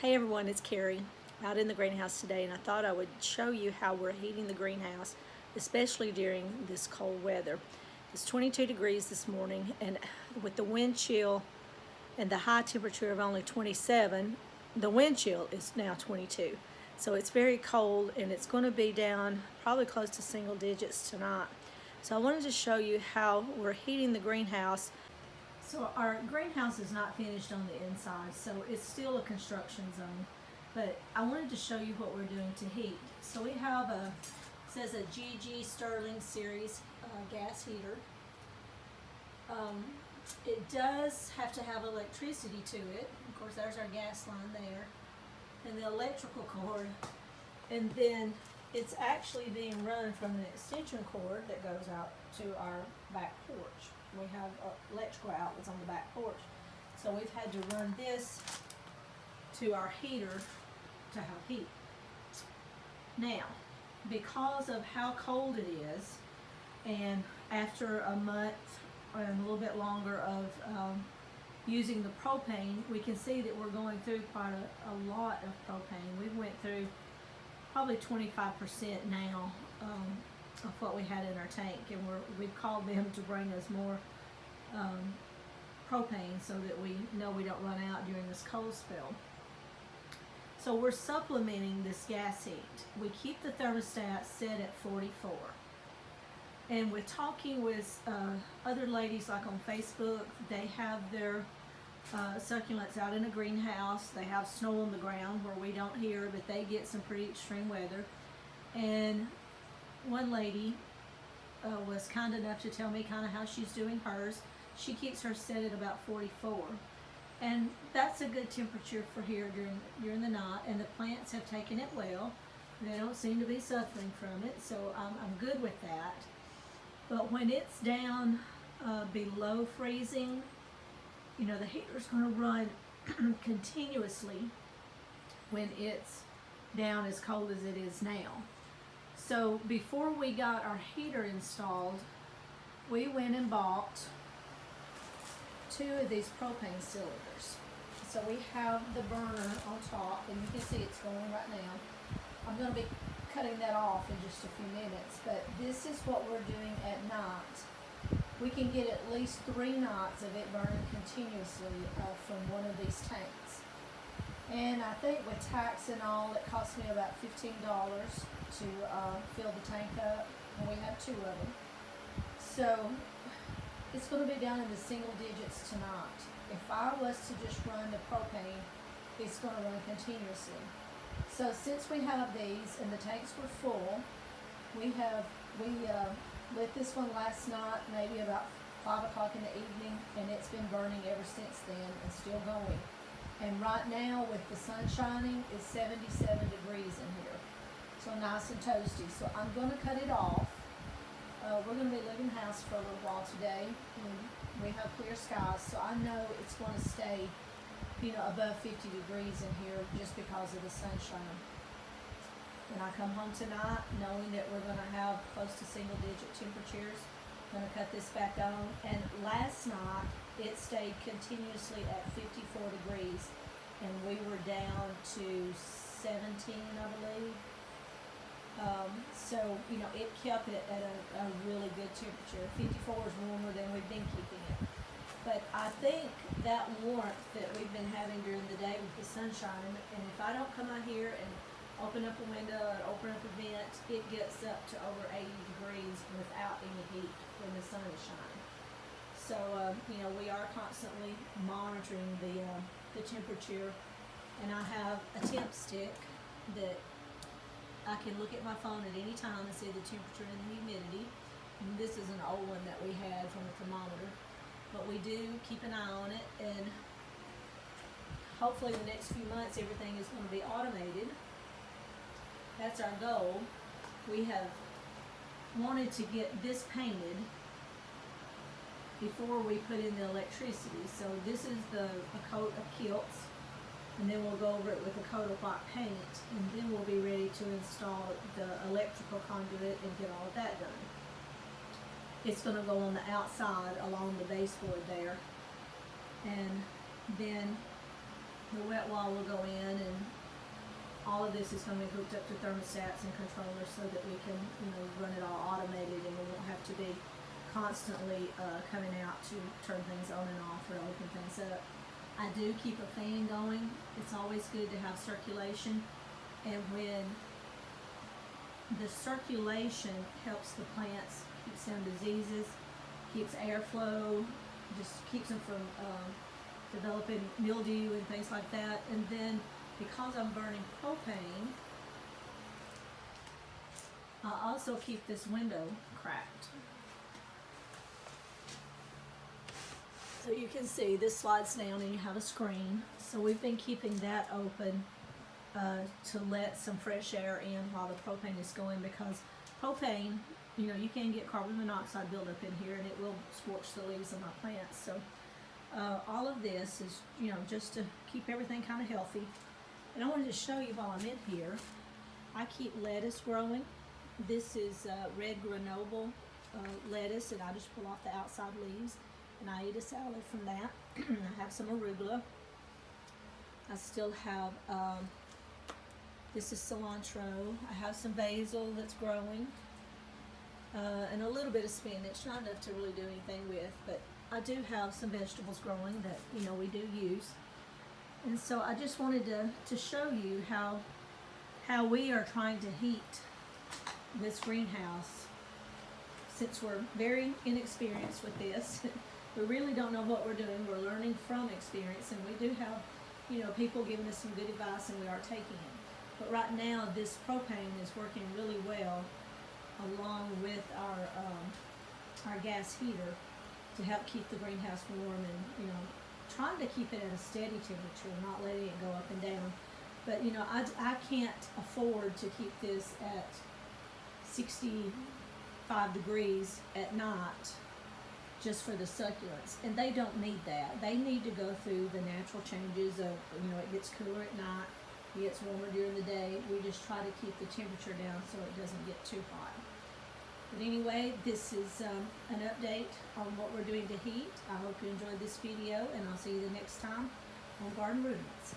Hey everyone, it's Carrie out in the greenhouse today, and I thought I would show you how we're heating the greenhouse, especially during this cold weather. It's 22 degrees this morning, and with the wind chill and the high temperature of only 27, the wind chill is now 22. So it's very cold, and it's going to be down probably close to single digits tonight. So I wanted to show you how we're heating the greenhouse. So our greenhouse is not finished on the inside, so it's still a construction zone. But I wanted to show you what we're doing to heat. So we have says a GG Sterling Series gas heater. It does have to have electricity to it. Of course, there's our gas line there, and the electrical cord. And then it's actually being run from an extension cord that goes out to our back porch. We have electrical outlets on the back porch. So we've had to run this to our heater to have heat. Now, because of how cold it is, and after a month and a little bit longer of using the propane, we can see that we're going through quite a lot of propane. We went through probably 25% now of what we had in our tank, and we've called them to bring us more propane so that we know we don't run out during this cold spell. So we're supplementing this gas heat. We keep the thermostat set at 44. And we're talking with other ladies like on Facebook. They have their succulents out in a greenhouse. They have snow on the ground where we don't hear, but they get some pretty extreme weather. And one lady was kind enough to tell me kind of how she's doing hers. She keeps her set at about 44. And that's a good temperature for here during the night, and the plants have taken it well. They don't seem to be suffering from it, so I'm good with that. But when it's down below freezing, you know, the heater's going to run continuously when it's down as cold as it is now. So before we got our heater installed, we went and bought 2 of these propane cylinders. So we have the burner on top, and you can see it's going right now. I'm going to be cutting that off in just a few minutes, but this is what we're doing at night. We can get at least 3 nights of it burning continuously from one of these tanks. And I think with tax and all, it cost me about $15 to fill the tank up, and we have 2 of them. So it's going to be down in the single digits tonight. If I was to just run the propane, it's going to run continuously. So since we have these and the tanks were full, we lit this one last night, maybe about 5 o'clock in the evening, and it's been burning ever since then and still going. And right now, with the sun shining, it's 77 degrees in here. So nice and toasty. So I'm going to cut it off. We're going to be leaving the house for a little while today. And we have clear skies, so I know it's going to stay, you know, above 50 degrees in here just because of the sunshine. When I come home tonight, knowing that we're going to have close to single digit temperatures, I'm going to cut this back on. And last night, it stayed continuously at 54 degrees, and we were down to 17, I believe. So, you know, it kept it at a really good temperature. 54 is warmer than we've been keeping it. But I think that warmth that we've been having during the day with the sunshine, and if I don't come out here and open up a window and open up a vent, it gets up to over 80 degrees without any heat when the sun is shining. So, you know, we are constantly monitoring the temperature, and I have a temp stick that I can look at my phone at any time and see the temperature and the humidity. And this is an old one that we had from a thermometer, but we do keep an eye on it, and hopefully the next few months everything is going to be automated. That's our goal. We have wanted to get this painted before we put in the electricity. So this is a coat of kilts, and then we'll go over it with a coat of white paint, and then we'll be ready to install the electrical conduit and get all of that done. It's going to go on the outside along the baseboard there, and then the wet wall will go in, and all of this is going to be hooked up to thermostats and controllers so that we can, run it all automated, and we won't have to be constantly coming out to turn things on and off or open things up. I do keep a fan going. It's always good to have circulation, and when the circulation helps the plants, keeps down diseases, keeps airflow, just keeps them from developing mildew and things like that. And then because I'm burning propane, I also keep this window cracked. So you can see this slides down and you have a screen. So we've been keeping that open to let some fresh air in while the propane is going, because propane, you can get carbon monoxide buildup in here and it will scorch the leaves of my plants. So all of this is, just to keep everything kind of healthy. And I wanted to show you while I'm in here, I keep lettuce growing. This is red Grenoble lettuce, and I just pull off the outside leaves and I eat a salad from that. I have some arugula. I still have, this is cilantro. I have some basil that's growing, and a little bit of spinach, not enough to really do anything with, but I do have some vegetables growing that, we do use. And so I just wanted to show you how we are trying to heat this greenhouse. Since we're very inexperienced with this, we really don't know what we're doing. We're learning from experience, and we do have, people giving us some good advice, and we are taking it. But right now, this propane is working really well, along with our gas heater, to help keep the greenhouse warm, and trying to keep it at a steady temperature, not letting it go up and down. But I can't afford to keep this at 65 degrees at night just for the succulents, and they don't need that. They need to go through the natural changes of, it gets cooler at night, it gets warmer during the day. We just try to keep the temperature down so it doesn't get too hot. But anyway, this is an update on what we're doing to heat. I hope you enjoyed this video, and I'll see you the next time on Garden Rudiments.